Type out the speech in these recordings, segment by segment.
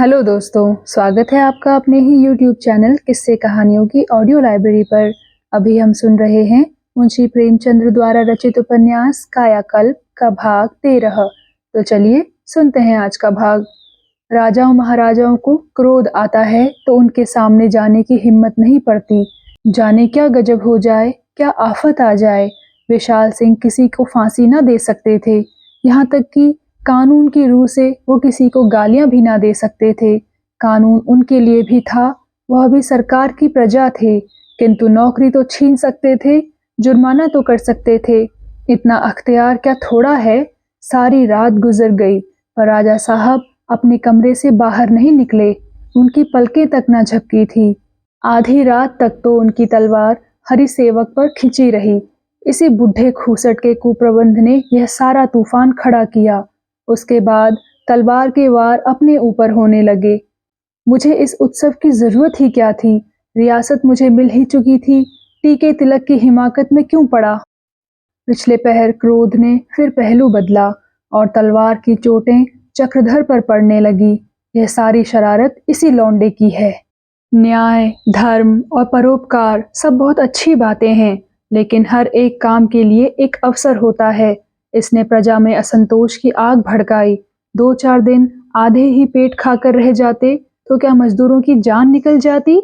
Hello दोस्तों, स्वागत है आपका अपने ही यूट्यूब चैनल किस्से कहानियों की ऑडियो लाइब्रेरी पर। अभी हम सुन रहे हैं मुंशी प्रेमचंद्र द्वारा रचित उपन्यास कायाकल्प का भाग 13। तो चलिए सुनते हैं आज का भाग। राजाओं महाराजाओं को क्रोध आता है तो उनके सामने जाने की हिम्मत नहीं पड़ती। जाने क्या गजब हो जाए, क्या आफत आ जाए। विशाल सिंह किसी को फांसी न दे सकते थे, यहाँ तक कि कानून की रूह से वो किसी को गालियां भी ना दे सकते थे। कानून उनके लिए भी था, वह भी सरकार की प्रजा थे, किंतु नौकरी तो छीन सकते थे, जुर्माना तो कर सकते थे। इतना अख्तियार क्या थोड़ा है। सारी रात गुजर गई पर राजा साहब अपने कमरे से बाहर नहीं निकले। उनकी पलकें तक न झपकी थी। आधी रात तक तो उनकी तलवार हरि सेवक पर खिंची रही। इसी बुढ़े खूसट के कुप्रबंध ने यह सारा तूफान खड़ा किया। उसके बाद तलवार के वार अपने ऊपर होने लगे। मुझे इस उत्सव की जरूरत ही क्या थी। रियासत मुझे मिल ही चुकी थी, टीके तिलक की हिमाकत में क्यों पड़ा। पिछले पहर क्रोध ने फिर पहलू बदला और तलवार की चोटें चक्रधर पर पड़ने लगी। यह सारी शरारत इसी लौंडे की है। न्याय, धर्म और परोपकार सब बहुत अच्छी बातें हैं, लेकिन हर एक काम के लिए एक अवसर होता है। इसने प्रजा में असंतोष की आग भड़काई। 2-4 दिन आधे ही पेट खाकर रह जाते तो क्या मजदूरों की जान निकल जाती।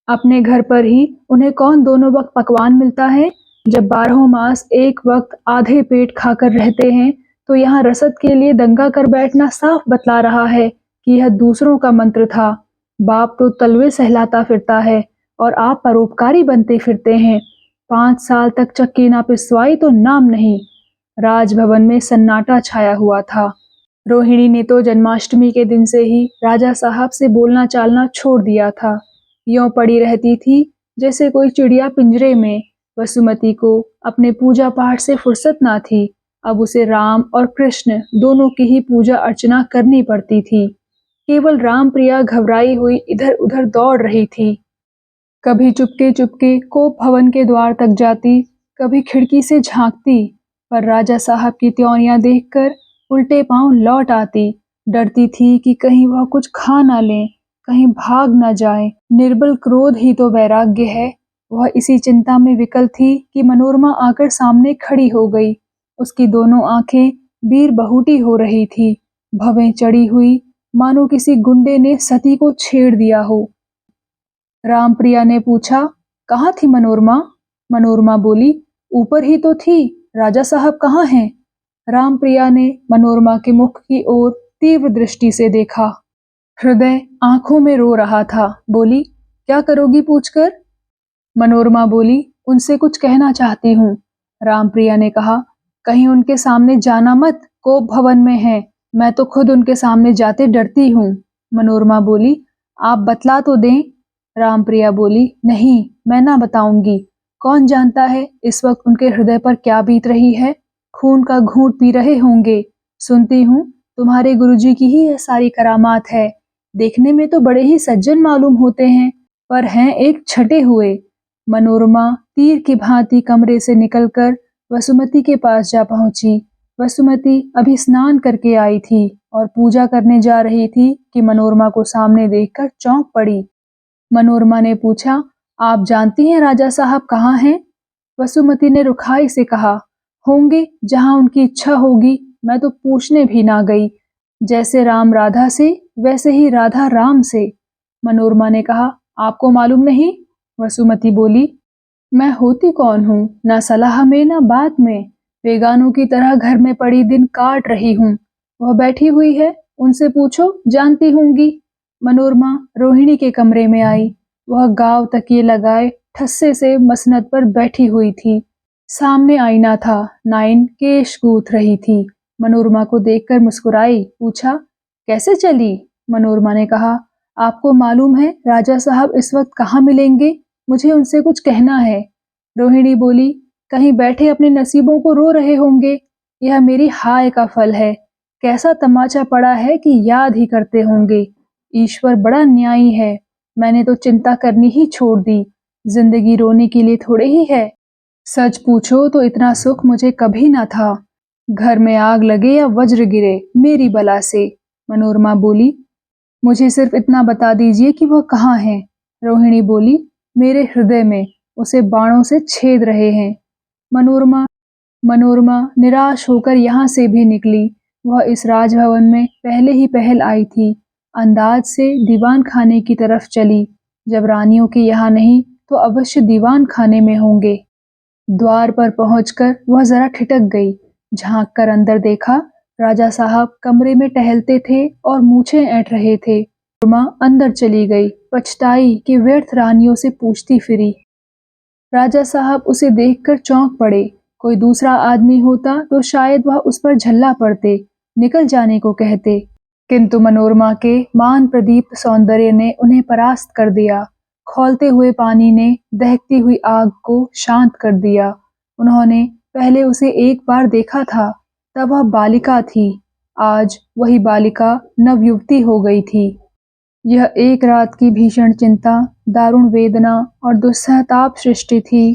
अपने घर पर ही उन्हें कौन दोनों वक्त पकवान मिलता है। जब 12 मास एक वक्त आधे पेट खाकर रहते हैं तो यहाँ रसद के लिए दंगा कर बैठना साफ बतला रहा है कि यह दूसरों का मंत्र था। बाप तो तलवे सहलाता फिरता है और आप परोपकारी बनते फिरते हैं। 5 साल तक चक्की ना पिसवाई तो नाम नहीं। राजभवन में सन्नाटा छाया हुआ था। रोहिणी ने तो जन्माष्टमी के दिन से ही राजा साहब से बोलना चालना छोड़ दिया था। यों पड़ी रहती थी जैसे कोई चिड़िया पिंजरे में। वसुमती को अपने पूजा पाठ से फुर्सत ना थी। अब उसे राम और कृष्ण दोनों की ही पूजा अर्चना करनी पड़ती थी। केवल राम प्रिया घबराई हुई इधर उधर दौड़ रही थी। कभी चुपके चुपके कोप भवन के द्वार तक जाती, कभी खिड़की से झांकती, पर राजा साहब की त्योरियां देखकर उल्टे पांव लौट आती। डरती थी कि कहीं वह कुछ खा ना लें, कहीं भाग न जाए। निर्बल क्रोध ही तो वैराग्य है। वह इसी चिंता में विकल थी कि मनोरमा आकर सामने खड़ी हो गई। उसकी दोनों आंखें बीर बहुटी हो रही थी, भवें चढ़ी हुई, मानो किसी गुंडे ने सती को छेड़ दिया हो। रामप्रिया ने पूछा, कहाँ थी मनोरमा? मनोरमा बोली, ऊपर ही तो थी। राजा साहब कहाँ हैं? रामप्रिया ने मनोरमा के मुख की ओर तीव्र दृष्टि से देखा। हृदय आंखों में रो रहा था। बोली, क्या करोगी पूछकर? मनोरमा बोली, उनसे कुछ कहना चाहती हूँ। रामप्रिया ने कहा, कहीं उनके सामने जाना मत, कोप भवन में है। मैं तो खुद उनके सामने जाते डरती हूँ। मनोरमा बोली, आप बतला तो दें। रामप्रिया बोली, नहीं, मैं ना बताऊंगी। कौन जानता है इस वक्त उनके हृदय पर क्या बीत रही है। खून का घूंट पी रहे होंगे। सुनती हूँ तुम्हारे गुरुजी की ही यह सारी करामात है। देखने में तो बड़े ही सज्जन मालूम होते हैं, पर हैं एक छटे हुए। मनोरमा तीर की भांति कमरे से निकलकर वसुमती के पास जा पहुंची। वसुमती अभी स्नान करके आई थी और पूजा करने जा रही थी कि मनोरमा को सामने देखकर चौंक पड़ी। मनोरमा ने पूछा, आप जानती हैं राजा साहब कहाँ हैं? वसुमती ने रुखाई से कहा, होंगे जहां उनकी इच्छा होगी। मैं तो पूछने भी ना गई। जैसे राम राधा से वैसे ही राधा राम से। मनोरमा ने कहा, आपको मालूम नहीं? वसुमती बोली, मैं होती कौन हूँ, ना सलाह में ना बात में। बेगानों की तरह घर में पड़ी दिन काट रही हूँ। वह बैठी हुई है, उनसे पूछो, जानती होंगी। मनोरमा रोहिणी के कमरे में आई। वह गांव तकिए लगाए ठस्से से मसनद पर बैठी हुई थी। सामने आईना था, नाइन केश गूंथ रही थी। मनोरमा को देखकर मुस्कुराई, पूछा, कैसे चली? मनोरमा ने कहा, आपको मालूम है राजा साहब इस वक्त कहाँ मिलेंगे? मुझे उनसे कुछ कहना है। रोहिणी बोली, कहीं बैठे अपने नसीबों को रो रहे होंगे। यह मेरी हाय का फल है। कैसा तमाचा पड़ा है कि याद ही करते होंगे। ईश्वर बड़ा न्यायी है। मैंने तो चिंता करनी ही छोड़ दी। जिंदगी रोने के लिए थोड़े ही है। सच पूछो तो इतना सुख मुझे कभी ना था। घर में आग लगे या वज्र गिरे, मेरी बला से। मनोरमा बोली, मुझे सिर्फ इतना बता दीजिए कि वह कहाँ है। रोहिणी बोली, मेरे हृदय में, उसे बाणों से छेद रहे हैं। मनोरमा मनोरमा निराश होकर यहाँ से भी निकली। वह इस राजभवन में पहले ही पहल आई थी। अंदाज से दीवान खाने की तरफ चली। जब रानियों के यहाँ नहीं तो अवश्य दीवान खाने में होंगे। द्वार पर पहुंचकर वह जरा ठिठक गई। झांक कर अंदर देखा, राजा साहब कमरे में टहलते थे और मूछें ऐंठ रहे थे। मनोरमा अंदर चली गई, पछताई कि व्यर्थ रानियों से पूछती फिरी। राजा साहब उसे देखकर चौंक पड़े। कोई दूसरा आदमी होता तो शायद वह उस पर झल्ला पड़ते, निकल जाने को कहते, किंतु मनोरमा के मान प्रदीप्त सौंदर्य ने उन्हें परास्त कर दिया। खौलते हुए पानी ने दहकती हुई आग को शांत कर दिया। उन्होंने पहले उसे एक बार देखा था, तब वह बालिका थी। आज वही बालिका नवयुवती हो गई थी। यह एक रात की भीषण चिंता, दारुण वेदना और दुस्सहताप सृष्टि थी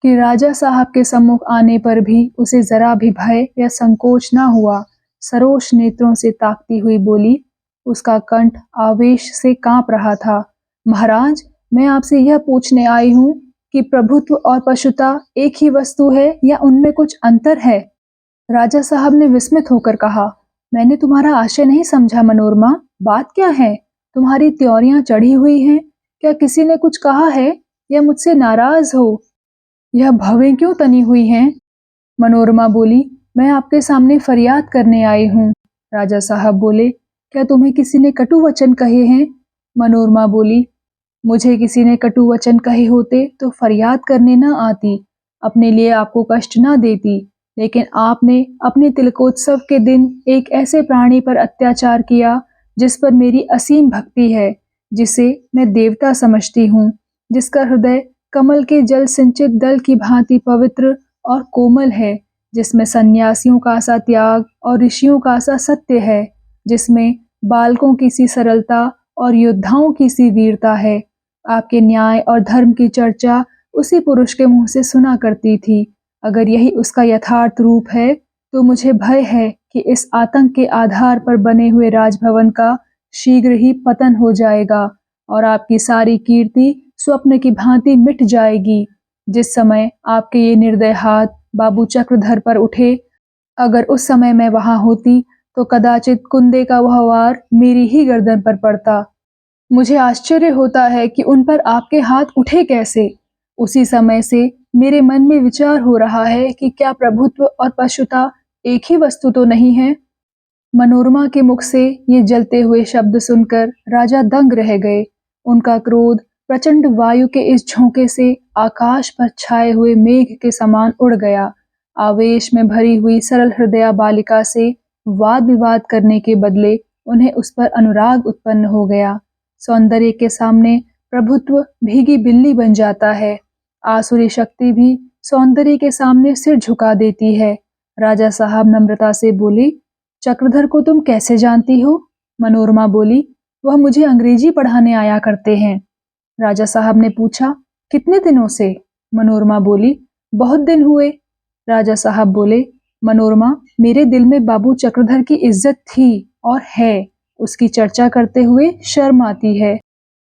कि राजा साहब के सम्मुख आने पर भी उसे जरा भी भय या संकोच न हुआ। सरोष नेत्रों से ताकती हुई बोली। उसका कंठ आवेश से कांप रहा था। महाराज, मैं आपसे यह पूछने आई हूँ कि प्रभुत्व और पशुता एक ही वस्तु है या उनमें कुछ अंतर है? राजा साहब ने विस्मित होकर कहा, मैंने तुम्हारा आशय नहीं समझा मनोरमा, बात क्या है? तुम्हारी त्योरियां चढ़ी हुई हैं? क्या किसी ने कुछ कहा है या मुझसे नाराज हो? यह भवें क्यों तनी हुई हैं? मनोरमा बोली, मैं आपके सामने फरियाद करने आई हूँ। राजा साहब बोले, क्या तुम्हें किसी ने कटु वचन कहे हैं? मनोरमा बोली, मुझे किसी ने कटु वचन कहे होते तो फरियाद करने न आती, अपने लिए आपको कष्ट न देती, लेकिन आपने अपने तिलकोत्सव के दिन एक ऐसे प्राणी पर अत्याचार किया जिस पर मेरी असीम भक्ति है, जिसे मैं देवता समझती हूँ, जिसका हृदय कमल के जल सिंचित दल की भांति पवित्र और कोमल है, जिसमें सन्यासियों का सा त्याग और ऋषियों का सा सत्य है, जिसमें बालकों की सी सरलता और योद्धाओं की सी वीरता है। आपके न्याय और धर्म की चर्चा उसी पुरुष के मुंह से सुना करती थी। अगर यही उसका यथार्थ रूप है तो मुझे भय है कि इस आतंक के आधार पर बने हुए राजभवन का शीघ्र ही पतन हो जाएगा और आपकी सारी कीर्ति स्वप्न की भांति मिट जाएगी। जिस समय आपके ये निर्दय हाथ बाबू चक्रधर पर उठे, अगर उस समय मैं वहां होती तो कदाचित कुंदे का वह वार मेरी ही गर्दन पर पड़ता। मुझे आश्चर्य होता है कि उन पर आपके हाथ उठे कैसे। उसी समय से मेरे मन में विचार हो रहा है कि क्या प्रभुत्व और पशुता एक ही वस्तु तो नहीं है। मनोरमा के मुख से ये जलते हुए शब्द सुनकर राजा दंग रह गए। उनका क्रोध प्रचंड वायु के इस झोंके से आकाश पर छाए हुए मेघ के समान उड़ गया। आवेश में भरी हुई सरल हृदया बालिका से वाद विवाद करने के बदले उन्हें उस पर अनुराग उत्पन्न हो गया। सौंदर्य के सामने प्रभुत्व भीगी बिल्ली बन जाता है। आसुरी शक्ति भी सौंदर्य के सामने सिर झुका देती है। राजा साहब नम्रता से बोले, चक्रधर को तुम कैसे जानती हो? मनोरमा बोली, वह मुझे अंग्रेजी पढ़ाने आया करते हैं। राजा साहब ने पूछा, कितने दिनों से? मनोरमा बोली, बहुत दिन हुए। राजा साहब बोले, मनोरमा, मेरे दिल में बाबू चक्रधर की इज्जत थी और है। उसकी चर्चा करते हुए शर्म आती है।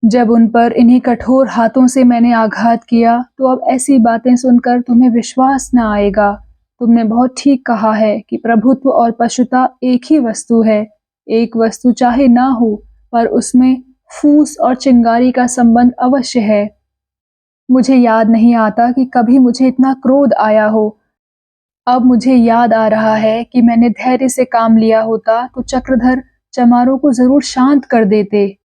जब उन पर इन्हीं कठोर हाथों से मैंने आघात किया तो अब ऐसी बातें सुनकर तुम्हें विश्वास न आएगा। तुमने बहुत ठीक कहा है कि प्रभुत्व और पशुता एक ही वस्तु है। एक वस्तु चाहे ना हो, पर उसमें फूस और चिंगारी का संबंध अवश्य है। मुझे याद नहीं आता कि कभी मुझे इतना क्रोध आया हो। अब मुझे याद आ रहा है कि मैंने धैर्य से काम लिया होता तो चक्रधर चमारों को जरूर शांत कर देते।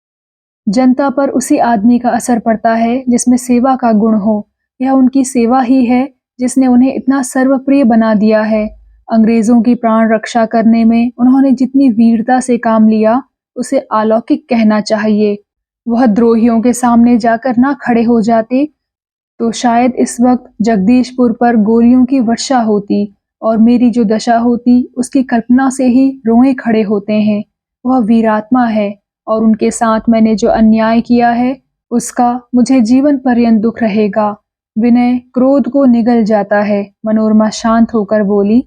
जनता पर उसी आदमी का असर पड़ता है जिसमें सेवा का गुण हो। यह उनकी सेवा ही है जिसने उन्हें इतना सर्वप्रिय बना दिया है। अंग्रेजों की प्राण रक्षा करने में उन्होंने जितनी वीरता से काम लिया, उसे अलौकिक कहना चाहिए। वह द्रोहियों के सामने जाकर ना खड़े हो जाते तो शायद इस वक्त जगदीशपुर पर गोलियों की वर्षा होती और मेरी जो दशा होती उसकी कल्पना से ही रोए खड़े होते हैं। वह वीरात्मा है और उनके साथ मैंने जो अन्याय किया है उसका मुझे जीवन पर्यंत दुख रहेगा। विनय क्रोध को निगल जाता है। मनोरमा शांत होकर बोली,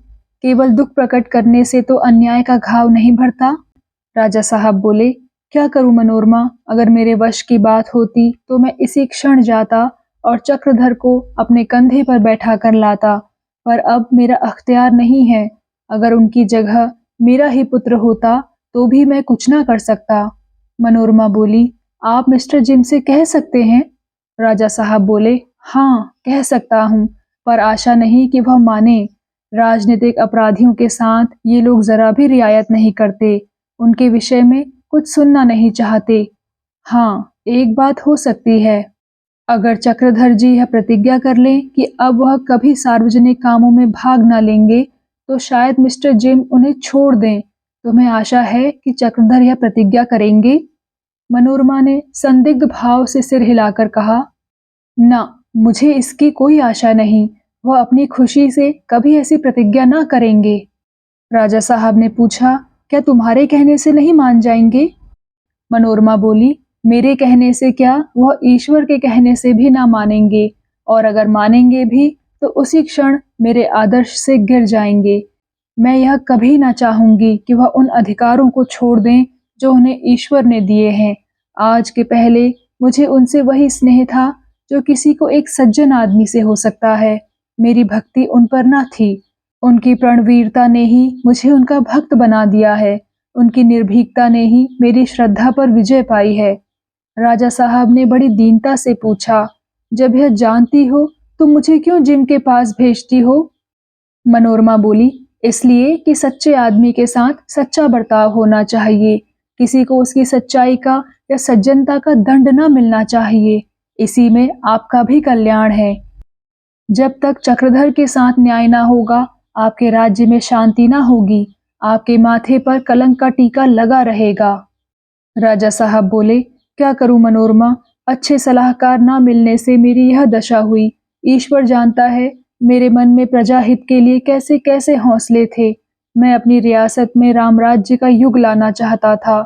केवल दुख प्रकट करने से तो अन्याय का घाव नहीं भरता। राजा साहब बोले, क्या करूं मनोरमा, अगर मेरे वश की बात होती तो मैं इसी क्षण जाता और चक्रधर को अपने कंधे पर बैठा कर लाता, पर अब मेरा अख्तियार नहीं है। अगर उनकी जगह मेरा ही पुत्र होता तो भी मैं कुछ ना कर सकता। मनोरमा बोली, आप मिस्टर जिम से कह सकते हैं। राजा साहब बोले, हाँ कह सकता हूँ, पर आशा नहीं कि वह माने। राजनीतिक अपराधियों के साथ ये लोग जरा भी रियायत नहीं करते, उनके विषय में कुछ सुनना नहीं चाहते। हाँ, एक बात हो सकती है, अगर चक्रधर जी यह प्रतिज्ञा कर लें कि अब वह कभी सार्वजनिक कामों में भाग न लेंगे, तो शायद मिस्टर जिम उन्हें छोड़ दें। तुम्हें आशा है कि चक्रधर यह प्रतिज्ञा करेंगे? मनोरमा ने संदिग्ध भाव से सिर हिलाकर कहा, ना, मुझे इसकी कोई आशा नहीं। वह अपनी खुशी से कभी ऐसी प्रतिज्ञा ना करेंगे। राजा साहब ने पूछा, क्या तुम्हारे कहने से नहीं मान जाएंगे? मनोरमा बोली, मेरे कहने से क्या, वह ईश्वर के कहने से भी ना मानेंगे, और अगर मानेंगे भी तो उसी क्षण मेरे आदर्श से गिर जाएंगे। मैं यह कभी ना चाहूंगी कि वह उन अधिकारों को छोड़ दें जो उन्हें ईश्वर ने दिए हैं। आज के पहले मुझे उनसे वही स्नेह था जो किसी को एक सज्जन आदमी से हो सकता है। मेरी भक्ति उन पर ना थी। उनकी प्रणवीरता ने ही मुझे उनका भक्त बना दिया है। उनकी निर्भीकता ने ही मेरी श्रद्धा पर विजय पाई है। राजा साहब ने बड़ी दीनता से पूछा, जब यह जानती हो तो मुझे क्यों जिम के पास भेजती हो? मनोरमा बोली, इसलिए कि सच्चे आदमी के साथ सच्चा बर्ताव होना चाहिए। किसी को उसकी सच्चाई का या सज्जनता का दंड न मिलना चाहिए। इसी में आपका भी कल्याण है। जब तक चक्रधर के साथ न्याय ना होगा, आपके राज्य में शांति ना होगी। आपके माथे पर कलंक का टीका लगा रहेगा। राजा साहब बोले, क्या करूं मनोरमा, अच्छे सलाहकार ना मिलने से मेरी यह दशा हुई। ईश्वर जानता है मेरे मन में प्रजा हित के लिए कैसे कैसे हौसले थे। मैं अपनी रियासत में रामराज्य का युग लाना चाहता था,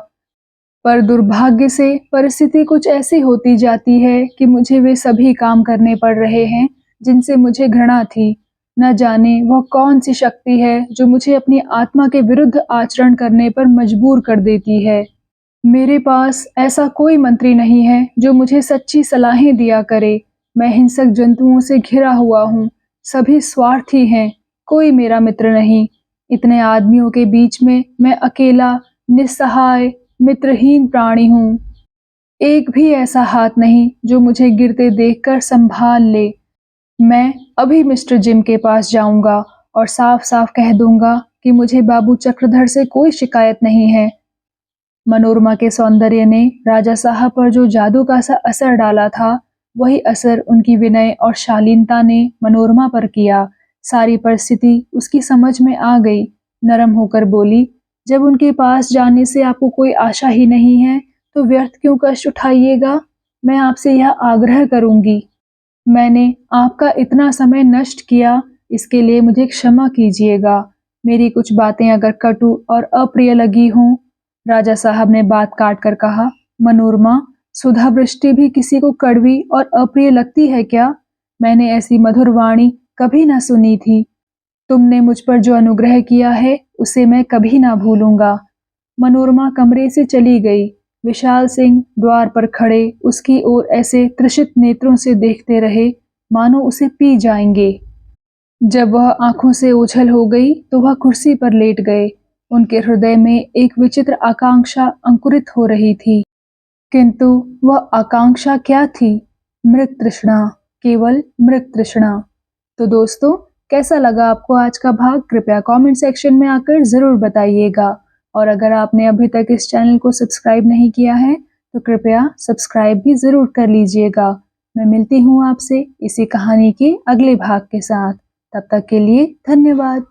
पर दुर्भाग्य से परिस्थिति कुछ ऐसी होती जाती है कि मुझे वे सभी काम करने पड़ रहे हैं जिनसे मुझे घृणा थी। न जाने वह कौन सी शक्ति है जो मुझे अपनी आत्मा के विरुद्ध आचरण करने पर मजबूर कर देती है। मेरे पास ऐसा कोई मंत्री नहीं है जो मुझे सच्ची सलाहें दिया करे। मैं हिंसक जंतुओं से घिरा हुआ हूँ। सभी स्वार्थी हैं, कोई मेरा मित्र नहीं। इतने आदमियों के बीच में मैं अकेला, निस्सहाय, मित्रहीन प्राणी हूँ। एक भी ऐसा हाथ नहीं जो मुझे गिरते देखकर संभाल ले। मैं अभी मिस्टर जिम के पास जाऊंगा और साफ साफ कह दूंगा कि मुझे बाबू चक्रधर से कोई शिकायत नहीं है। मनोरमा के सौंदर्य ने राजा साहब पर जो जादू का सा असर डाला था, वही असर उनकी विनय और शालीनता ने मनोरमा पर किया। सारी परिस्थिति उसकी समझ में आ गई। नरम होकर बोली, जब उनके पास जाने से आपको कोई आशा ही नहीं है तो व्यर्थ क्यों कष्ट उठाइएगा। मैं आपसे यह आग्रह करूंगी, मैंने आपका इतना समय नष्ट किया, इसके लिए मुझे क्षमा कीजिएगा। मेरी कुछ बातें अगर कटु और अप्रिय लगी हों। राजा साहब ने बात काट कर कहा, मनोरमा, सुधा वृष्टि भी किसी को कड़वी और अप्रिय लगती है क्या? मैंने ऐसी मधुर वाणी कभी ना सुनी थी। तुमने मुझ पर जो अनुग्रह किया है उसे मैं कभी ना भूलूंगा। मनोरमा कमरे से चली गई। विशाल सिंह द्वार पर खड़े उसकी ओर ऐसे त्रिषित नेत्रों से देखते रहे मानो उसे पी जाएंगे। जब वह आंखों से ओझल हो गई तो वह कुर्सी पर लेट गए। उनके हृदय में एक विचित्र आकांक्षा अंकुरित हो रही थी, किंतु वह आकांक्षा क्या थी? मृत तृष्णा, केवल मृत तृष्णा। तो दोस्तों, कैसा लगा आपको आज का भाग? कृपया कमेंट सेक्शन में आकर ज़रूर बताइएगा। और अगर आपने अभी तक इस चैनल को सब्सक्राइब नहीं किया है तो कृपया सब्सक्राइब भी ज़रूर कर लीजिएगा। मैं मिलती हूँ आपसे इसी कहानी के अगले भाग के साथ। तब तक के लिए धन्यवाद।